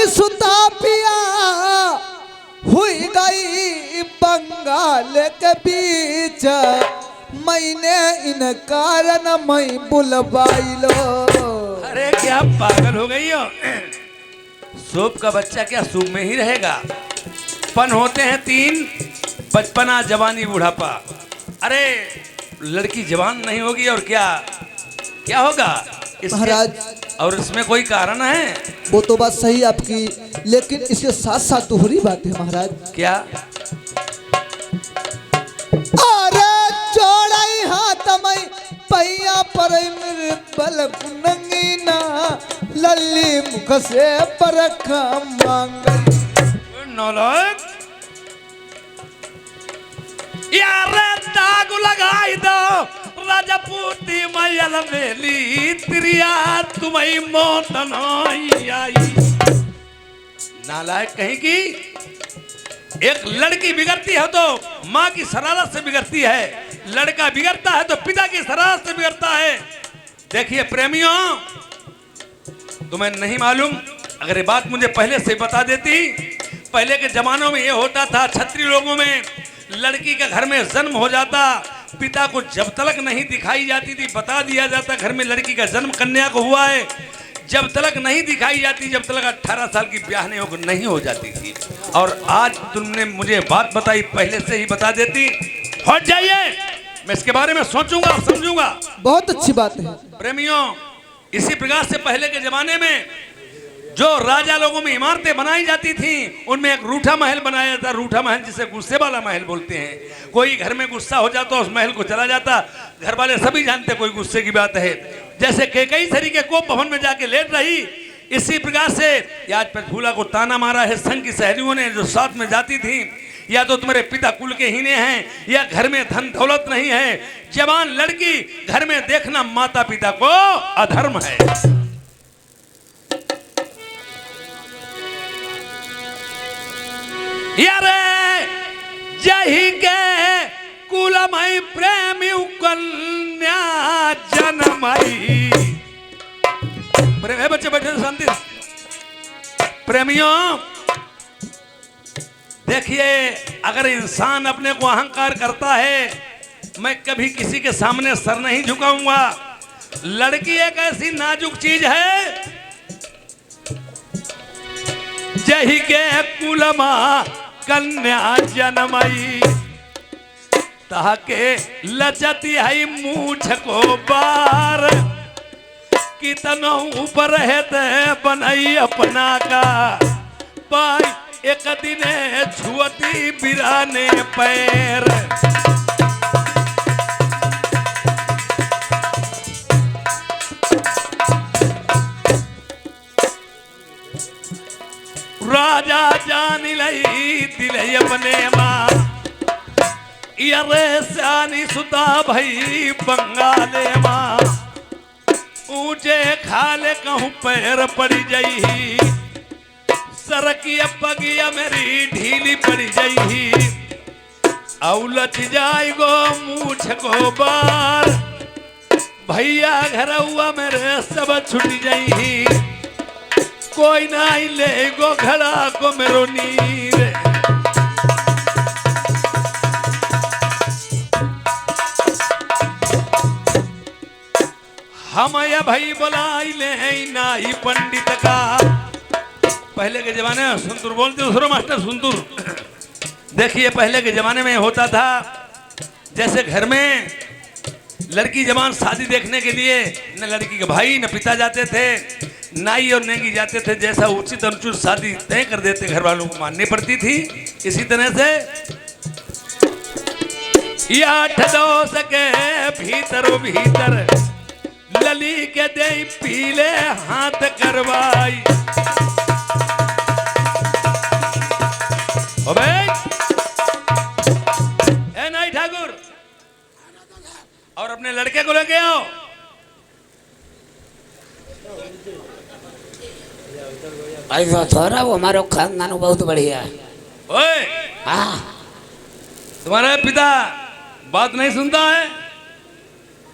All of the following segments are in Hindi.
सुता पिया हुई गई बंगाल के बीच, मैंने इन कारण मैं बुलवाई लो। अरे क्या पागल हो गई हो? सूप का बच्चा क्या सूप में ही रहेगा? पन होते हैं तीन, बचपना, जवानी, बुढ़ापा। अरे लड़की जवान नहीं होगी और क्या क्या होगा महाराज? और इसमें कोई कारण है? वो तो बात सही आपकी, लेकिन इसके साथ साथ दोहरी बात है महाराज। क्या? अरे चौड़ाई हाथ में पैया पर मेरे बल नंगीना, लल्ली मुख से परखा मांग। नौलख यार दाग लगाई दो राजपूती मैयल मेली, त्रिया तुम्हें मौत नहीं आई। नालायक कहीं की। एक लड़की बिगड़ती है तो माँ की शरारत से बिगड़ती है, लड़का बिगड़ता है तो पिता की शरारत से बिगड़ता है। देखिए प्रेमियों, तुम्हें नहीं मालूम, अगर ये बात मुझे पहले से बता देती। पहले के जमानों में ये होता था, क्षत्रिय लोगों में लड़की का घर में जन्म हो जाता, पिता को जब तलक नहीं दिखाई जाती थी बता दिया जाता घर में लड़की का जन्म कन्या को हुआ है। जब तलक नहीं दिखाई जाती, जब तलक 18 साल की ब्याह नहीं हो जाती थी। और आज तुमने मुझे बात बताई, पहले से ही बता देती। हट जाइए, मैं इसके बारे में सोचूंगा, समझूंगा। बहुत अच्छी बात है प्रेमियों, इसी प्रकार से पहले के जमाने में जो राजा लोगों में इमारतें बनाई जाती थी, उनमें एक रूठा महल बनाया जाता। रूठा महल जिसे गुस्से वाला महल बोलते हैं। कोई घर में गुस्सा हो जाता उस महल को चला जाता। घर वाले सभी जानते कोई गुस्से की बात है। जैसे कई तरीके को भवन में जाके लेट रही, इसी प्रकार से आज प्रफुल्ला को ताना मारा है संघ की सहेलियों ने जो साथ में जाती थी, या तो तुम्हारे पिता कुल के हीने हैं, या घर में धन दौलत नहीं है। जवान लड़की घर में देखना माता पिता को अधर्म है। यारे जही के कुलमय प्रेमी कन्या जनमई। प्रेम बच्चे बैठे शांति। प्रेमियों देखिए, अगर इंसान अपने को अहंकार करता है, मैं कभी किसी के सामने सर नहीं झुकाऊंगा। लड़की एक ऐसी नाजुक चीज है, जही के कुलमा कन्या जनमई, ताके लचती है मूछ को बार, कितना ऊपर है बनई अपना का पाई, एक दिन छुअती बिराने पैर। राजा जान लई दिलई अपने माँ, यरे सानी सुता भई बंगाले माँ, ऊंचे खाले कहूँ पैर पड़ी जई, सरकिया पगिया मेरी ढीली पड़ी जई, औलच जाई गो मूछ को बार, भैया घर हुआ मेरे सब छुट जई, कोई नहीं ले गो घड़ा को मेरो नीर। हम या भाई बुलाई ले नाई पंडित का। पहले के जमाने में सुनतुर बोलते दूसरों मास्टर सुनतुर। देखिए पहले के जमाने में होता था, जैसे घर में लड़की जवान शादी देखने के लिए न लड़की के भाई न पिता जाते थे, नाई और नेगी जाते थे। जैसा उचित अनुचित शादी तय कर देते, घर वालों को माननी पड़ती थी। इसी तरह से आठ दो सके भीतरों भीतर लली के दे पीले हाथ करवाई। ए नाई ठाकुर, और अपने लड़के को लेके आओ। ऐसा थोड़ा, वो हमारा खानदान बहुत बढ़िया है। ओए, हाँ, तुम्हारा पिता बात नहीं सुनता है?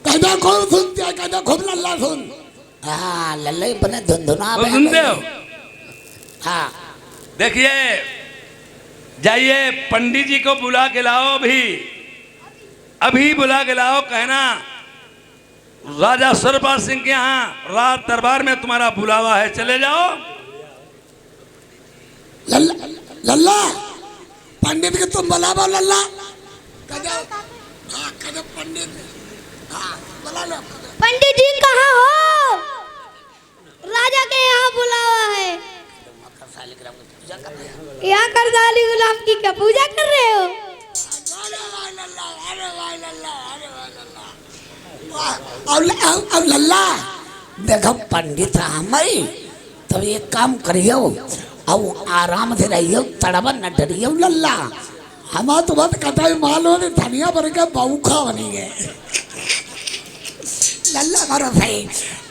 कहना खूब सुनते हैं, कहना खूब लल्ला सुन। हाँ, लल्ला ही बने धुनधुना। सुनते हो? हाँ देखिए, जाइए पंडित जी को बुला के लाओ, अभी बुला के लाओ। कहना राजा सरपाल सिंह के यहाँ रात दरबार में तुम्हारा बुलावा है, चले जाओ। लल्ला लल्ला पंडित के तुम बुलाओ लल्ला। हाँ पंडित, हाँ बुला लो। पंडित जी कहाँ हो? राजा के यहाँ बुलावा है। यहाँ करदाली गुलाम की क्या पूजा कर रहे हो? अब लल्ला देखो पंडित हमारी, तब एक काम करियो, अब आराम से रहियो, तड़बा न डरियो लल्ला। हमारा तो बात कथा ही मालूम है, धनिया भर के बऊखा बनी है लल्ला करो भाई।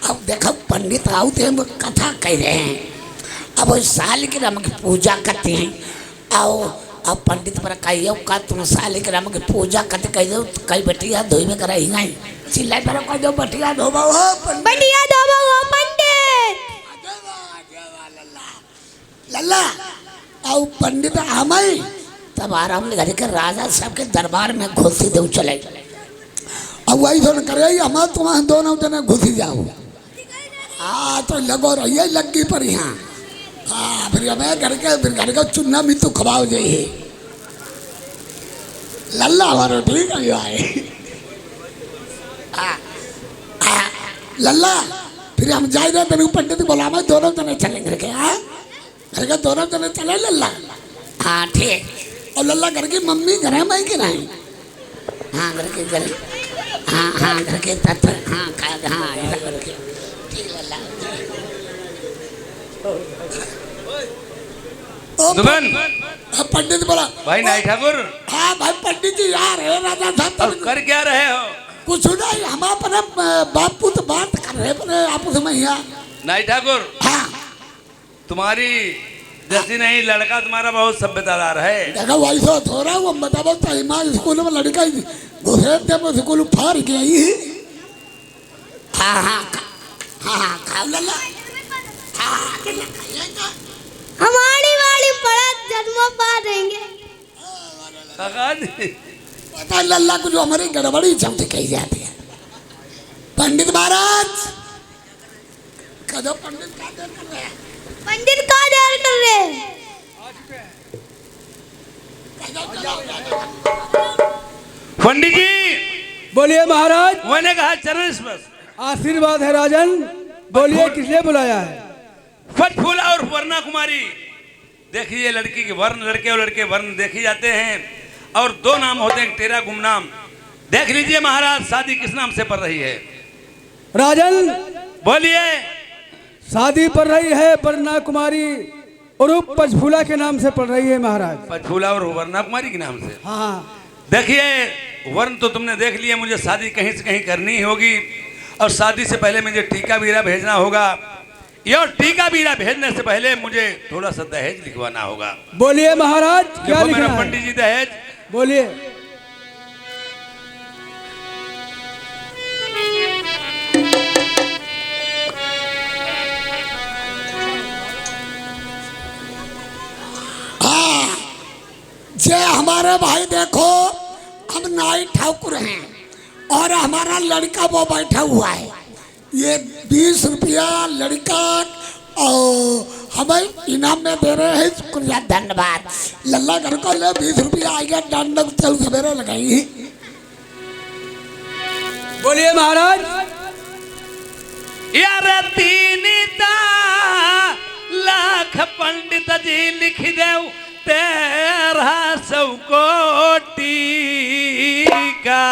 अब देखो पंडित आओ तो हम कथा कह रहे हैं, अब साल के राम की पूजा करते हैं। आओ अब पंडित पर कहियो का तुम साल के राम की पूजा करते कहियो, कई बटिया धोई में कराई नहीं चिल्लाई पर कह दो बटिया धोबा हो बटिया धोबा हो पंडित। लल्ला अब पंडित हमारी तब आराम ले घर के राजा साहब के दरबार में घुसी दो चले। अब वही थोड़ा करे हम तुम्हारे दोनों जने घुसी जाओ। हाँ तो लगो रहिए लग्गी पर यहाँ। हाँ फिर हमें घर का चुन्ना भी तो खवाओ जाइए लल्ला हमारा ठीक है आए। लल्ला फिर हम जाए रहे तेरे पंडित बुलावा, दोनों जने चलेंगे के। हाँ घर के दोनों जने चले लल्ला। हाँ ठीक। और लल्ला घर की मम्मी घर है मैं कि नहीं? हाँ घर के घर, हाँ हाँ घर के तत्व, हाँ हाँ घर के ठीक लल्ला। दुबन पंडित बोला भाई नाई ठाकुर। हाँ भाई पंडित जी यार है राजा साहब अब कर क्या रहे हो? कुछ नहीं, हम अपने बापू तो बात कर रहे अपने आपस में यहाँ। नाई ठाकुर हाँ तुम्हारी जैसी नहीं, लड़का तुम्हारा बहुत सभ्यतादार है। देखा वैसा हो रहा वो बताओ तो स्कूल में लड़का घुसे थे स्कूल फाड़ के आई। हाँ हाँ हाँ खाओ लल्ला। हमारी वाली पड़ा जन्मों पा देंगे। पता लल्ला को जो हमारी गड़बड़ी चमते कही जाती है। पंडित महाराज कदो पंडित का देर कर रहे हैं। पंडित का देर कर रहे हैं। पंडित जी बोलिए महाराज। मैंने कहा चरण स्पर्श। आशीर्वाद है राजन, बोलिए किसने बुलाया है? फट फूला और वर्णा कुमारी। देखिए लड़की के वर्ण, लड़के और लड़के वर्ण देखे जाते हैं, और दो नाम होते हैं, टेरा गुमनाम। देख लीजिए महाराज शादी किस नाम से पड़ रही है? राजन बोलिए। शादी पड़ रही है वर्णा कुमारी उर्फ पंचफूला के नाम से पड़ रही है महाराज। पंचफूला और वर्णा कुमारी के नाम से। हाँ देखिए वर्ण तो तुमने देख लिया, मुझे शादी कहीं से कहीं करनी होगी, और शादी से पहले मुझे टीका बीरा भेजना होगा। यह टीका बीरा भेजने से पहले मुझे थोड़ा सा दहेज लिखवाना होगा। बोलिए महाराज क्या देखो लिखना मेरा है? पंडित जी दहेज। बोलिए। हाँ जे हमारे भाई देखो हम नाई ठाकुर हैं और हमारा लड़का वो बैठा हुआ है। ये 20 रुपया लड़का और हमें इनाम में दे रहे हैं। शुक्रिया धन्यवाद। लल्ला घर को ले 20 रुपया आएगा, डंडक चल सवेरे लगाई। बोलिए महाराज। यार 3 लाख पंडित जी लिख दे 1300 कोटि का।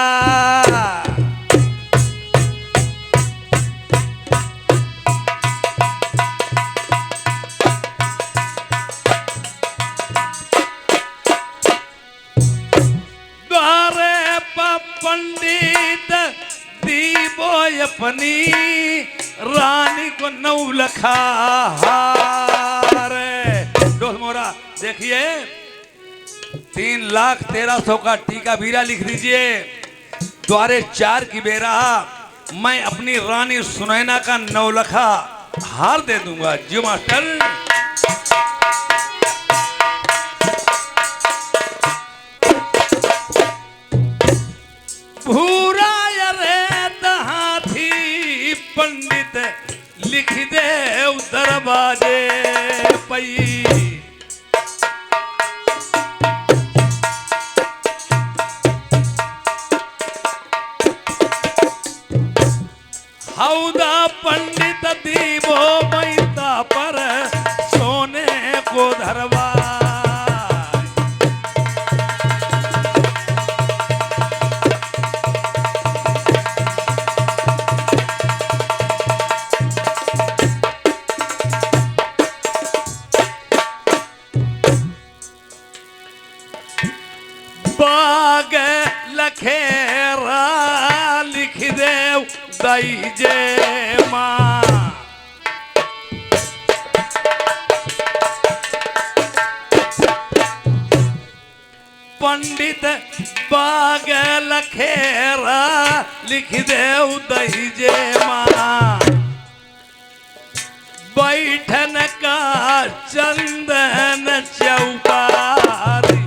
द्वारे पंडित दीबो अपनी रानी को 9 लखा डोल मोरा। देखिए 3,13,000 का टीका बीरा लिख दीजिए। द्वारे 4 की बेरा मैं अपनी रानी सुनैना का 9 लखा हार दे दूंगा। जी मास्टर। भूरा रेत हाथी पंडित लिख दे दरवाजे पई। हौदा पंडित दीवो मैता पर सोने को धरवा। बाग लखेरा लिख दे दई जे माँ। पंडित बाग लखेरा लिख दे दई जे माँ। बैठन का चंदन चौकारी।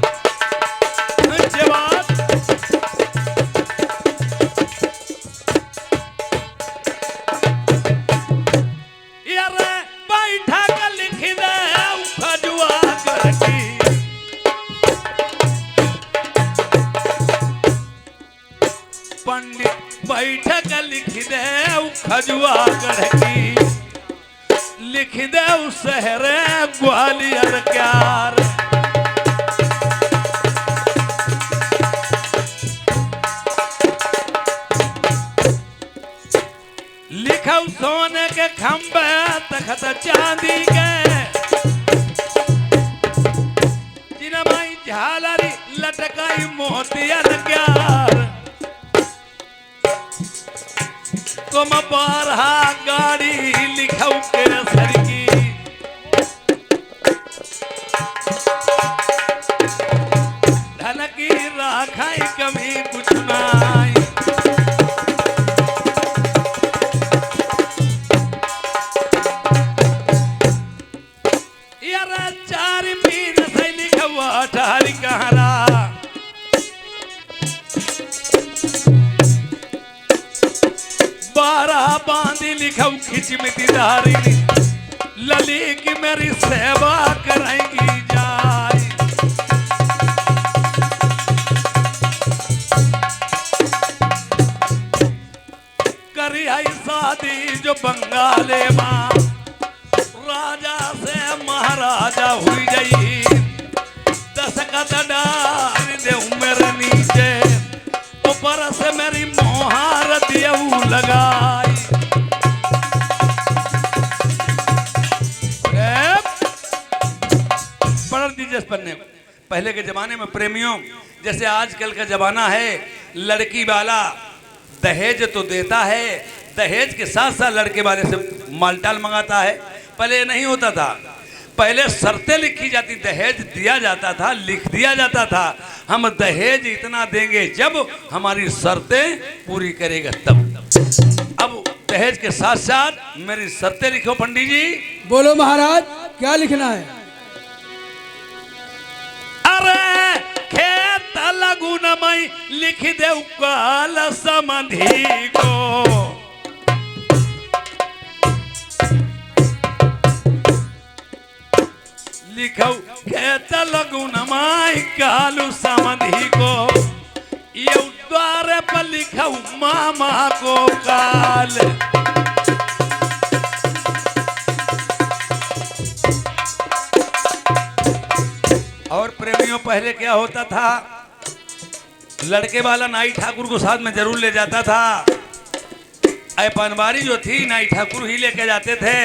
पंडित बैठक लिख दे खजुआ गढ़ की। लिख दे शहर ग्वालियर क्यार। लिखो सोने के खंबे तखत चांदी के। जिनमाई झालरी लटकाई मोतियन क्यार। तुम बारहा गाड़ी लिखो के सर की। धन की राखाई कभी कुछ नाई। यार चार पीर से लिखवा ठहरी कहरा। बारह बांधी लिखो खिचमिती दारी। लली की मेरी सेवा करेंगी जाय। करी आई शादी जो बंगाले माँ। राजा से महाराजा हुई गई। दशकत डाल दे मेरे नीचे। ऊपर से मेरी मोहार दियऊ लगाई। पढ़ दीजिए इस पन्ने को। पहले के जमाने में प्रेमियों जैसे आजकल का जमाना है, लड़की वाला दहेज तो देता है, दहेज के साथ साथ लड़के वाले से मालटाल मंगाता है। पहले नहीं होता था। पहले शर्तें लिखी जाती, दहेज दिया जाता था, लिख दिया जाता था हम दहेज इतना देंगे जब हमारी शर्तें पूरी करेगा तब। अब दहेज के साथ साथ मेरी शर्तें लिखो पंडित जी। बोलो महाराज, क्या लिखना है? अरे खेत लगुन मई लिख दे काल समधी को। लिखो खेत लगुन माई कालू समधी को। ये द्वार पर लिखो मामा को काल। और प्रेमियों पहले क्या होता था, लड़के वाला नाई ठाकुर को साथ में जरूर ले जाता था। अय पनवारी जो थी नाई ठाकुर ही लेके जाते थे।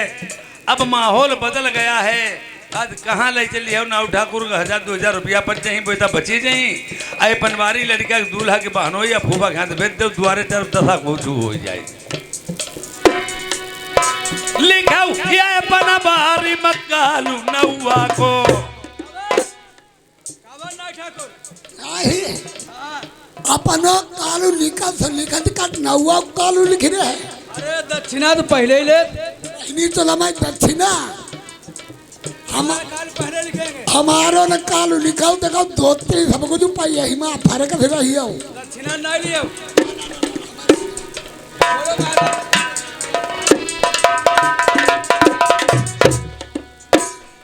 अब माहौल बदल गया है। आज कहाँ ले चलिए नाऊ ठाकुर का 1000-2000 रुपया पर चाहिए बेटा बची जाई। अय पनवारी लड़का दूल्हा के बहनों या फूफा के हाथ भेज दो, द्वारे तरफ दशा कुछ हो जाए। लिखा ये पनवारी मक्कालू नौवा को। अपनो कालू लिखत का नौवा कालू लिख रहे हैं। अरे दक्षिणा तो पहले ही ले। नहीं तो लमाई दक्षिणा हम काल पहले लिखेंगे। हमारो न काल लिखाओ देखो धोती सब कुछ पाई है हिमा फर्क से रही हो दक्षिणा नहीं लियो।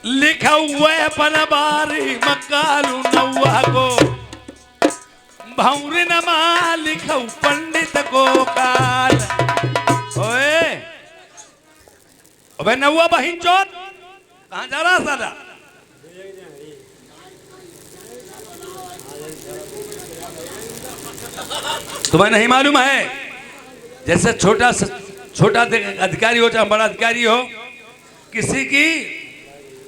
लिखा हुए पनबारी मकालू नौवा को भौरी नमा लिखा पंडित को काल। ओए अबे नौवा बहिन चोत कहाँ जा रहा साला? तुम्हें नहीं मालूम है जैसे छोटा अधिकारी हो चाहे बड़ा अधिकारी हो, किसी की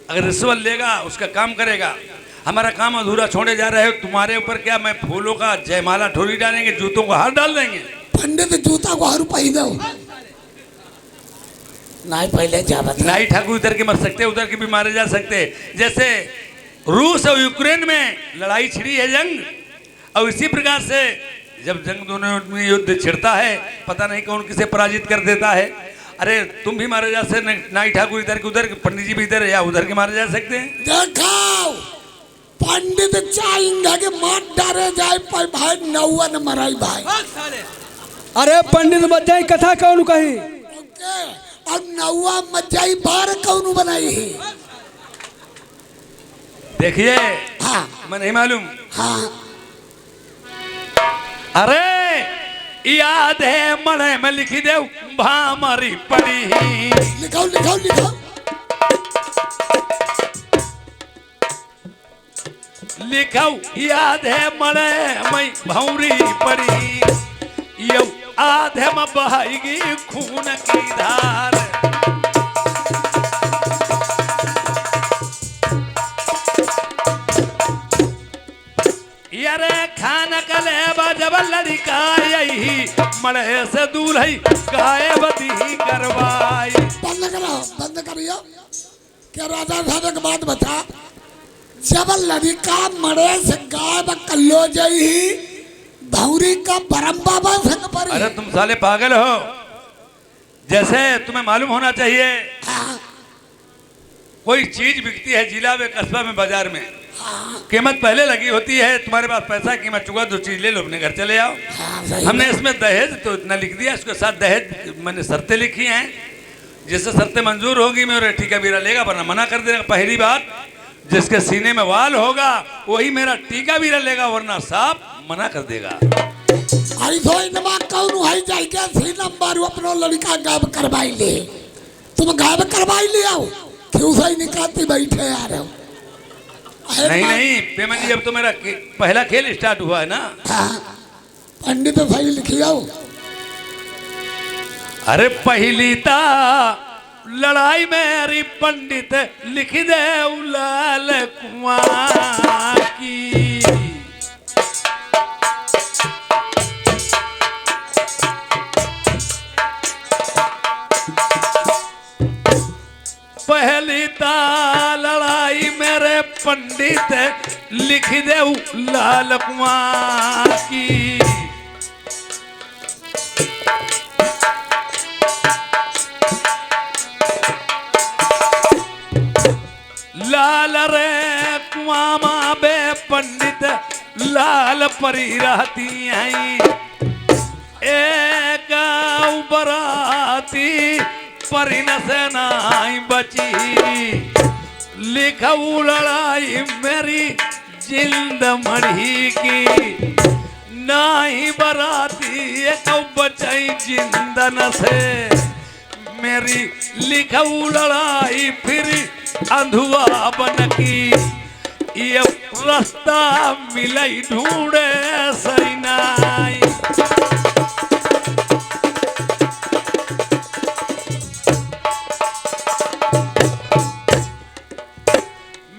अगर रिश्वत लेगा उसका काम करेगा। हमारा काम अधूरा छोड़े जा रहे हो तुम्हारे ऊपर क्या मैं फूलों का जयमाला ठोरी डालेंगे, जूतों को हार डाल देंगे। पंडित जूता को हरू पाई दो नहीं पहले जा बता नाई ठाकुर इधर के मर सकते उधर के भी मारे जा सकते। जैसे रूस और यूक्रेन में लड़ाई छिड़ी है जंग, और इसी प्रकार से जब जंग दोनों में युद्ध छिड़ता है पता नहीं कौन किसे पराजित कर देता है। अरे तुम भी मारे जा सकते, नाई ठाकुर इधर के उधर, पंडित जी भी इधर या उधर के मारे जा सकते हैं। देखो पंडित चाहेंगे कि मार डारे जाए पर भाई नौवा न मराई भाई। अरे पंडित मत जाई कथा कौन कही। ओके अब नौवा मजाई बार कौन बनाई है? देखिए हाँ मैं नहीं मालूम। हाँ अरे याद है मड़े में लिखी दे भामरी पड़ी लिखाओ लिखाओ लिखाओ लिखाऊ याद है मड़े में भौरी पड़ी यो आधे में बहाएगी खून की धार। यारे खाना कलेबा जब लड़का यही मड़े से दूर है गायबती करवाई। बंद करियो क्या राजा साहब एक बात बता, जब लड़का मरे से गायब कल्लो जाई भौरी का परम बाबा संग पर। अरे तुम साले पागल हो, जैसे तुम्हें मालूम होना चाहिए हाँ, कोई चीज बिकती है जिला में, कस्बा में, बाजार में, कीमत पहले लगी होती है। तुम्हारे पास पैसा कीमत चुका, दो चीज ले लो अपने घर चले आओ। हमने इसमें दहेज तो इतना लिख दिया, इसके साथ दहेज मैंने शर्तें लिखी हैं, जिससे शर्तें मंजूर होगी मेरा टीका बीरा लेगा वरना मना कर देगा। पहली बात जिसके सीने में वाल होगा वही मेरा टीका बीरा लेगा वरना साफ मना कर देगा। आई तो इनमा कौन है जाई के सी नंबर अपनो लड़का गायब करवाई ले, तुम गायब करवाई ले आओ क्यों सही निकालती बैठे आ रहे हो? नहीं पेमन जी अब तो मेरा पहला खेल स्टार्ट हुआ है ना। हाँ, पंडित सही लिखियो। अरे पहली ता लड़ाई मेरी पंडित लिख दे लाल कुआं की। पहली ता लड़ाई मेरे पंडित लिख दे लाल कुआं की। लाल रे कुआमा बे पंडित लाल परी रहती हैं, एक बराती परी न से नाई बची। लिखऊ लड़ाई मेरी जिंद मढ़ी की, नाई बराती एक बचाई जिंदन से। मेरी लिखऊ लड़ाई फिर अंधुआ बन की, ये रास्ता मिलई ढूंढे सैनाई।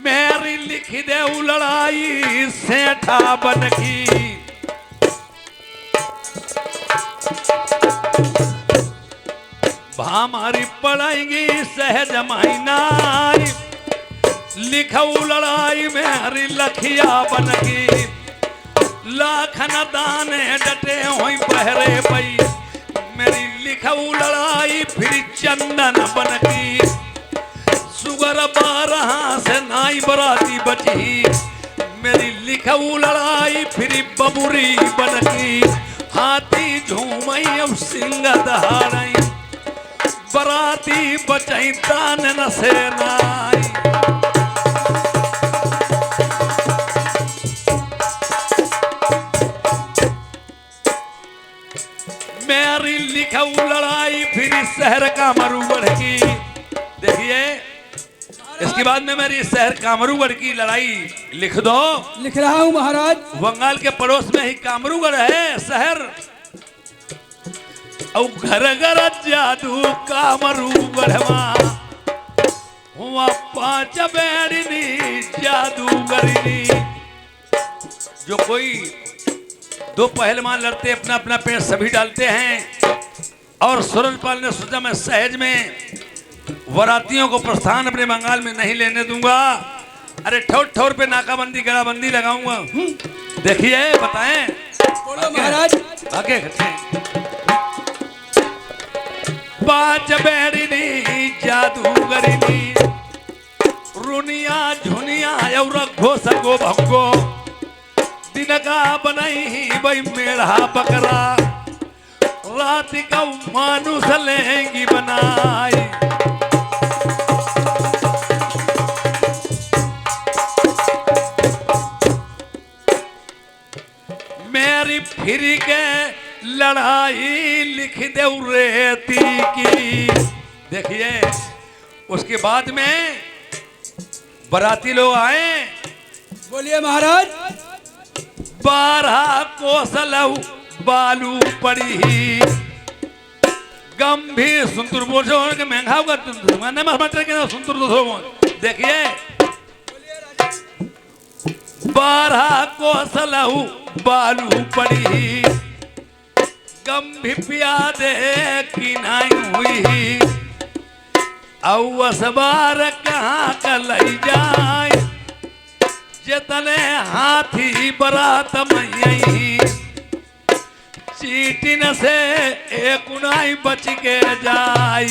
मेरी लिख दे लड़ाई सेठा बन की। भामारी पड़ेगी सहज मायनाई, लिखऊ लड़ाई में हरी लखिया बन की। लाखन दाने डटे हुई पहरे पई, मेरी लिखऊ लड़ाई फिर चंदन बन की। सुग बरबारहा से नाई बराती बची, मेरी लिखऊ लड़ाई फिर बबुरी बनकी, हाथी झूमई अब सिंह दहाड़ई, बराती बचई तान न से नाई। मेरी लिखऊ लड़ाई फिर शहर का मरुगढ़ की। देखिए इसके बाद में मेरी शहर कामरूगढ़ की लड़ाई लिख दो। लिख रहा हूँ महाराज। बंगाल के पड़ोस में ही कामरूगढ़ है शहर, और घर घर जादू कामरूगढ़ हुआ 5 बेड़नी जादूगरनी। जो कोई 2 पहलवान लड़ते अपना अपना पेड़ सभी डालते हैं, और सूरजपाल ने सोचा मैं सहज में वरातियों को प्रस्थान अपने बंगाल में नहीं लेने दूंगा, अरे ठोर ठोर पे नाकाबंदी गड़ाबंदी लगाऊंगा। देखिए बताएं। बोलो महाराज। आगे करते 5 बेड़नी जादूगरनी, रुनिया झुनिया और रखो सगो भंगो, दिन का बनाई भाई मेढ़ा बकरा, रात का मानुस लेंगी बनाई। मेरी फिर के लड़ाई लिख दे रेती की। देखिए उसके बाद में बराती लोग आए। बोलिए महाराज। 12 कोसलऊ बालू पड़ी, गंभीर सुंदर बोझो के महंगा होगा मैंने मत के सुंदर दो। देखिए 12 कोसलऊ बालू पड़ी, गंभीर प्यादे की नाई हुई, औसबार कहाँ कलई जाए, जतने हाथी बरात मई, चीटिन से एक उनाई बच के जाए।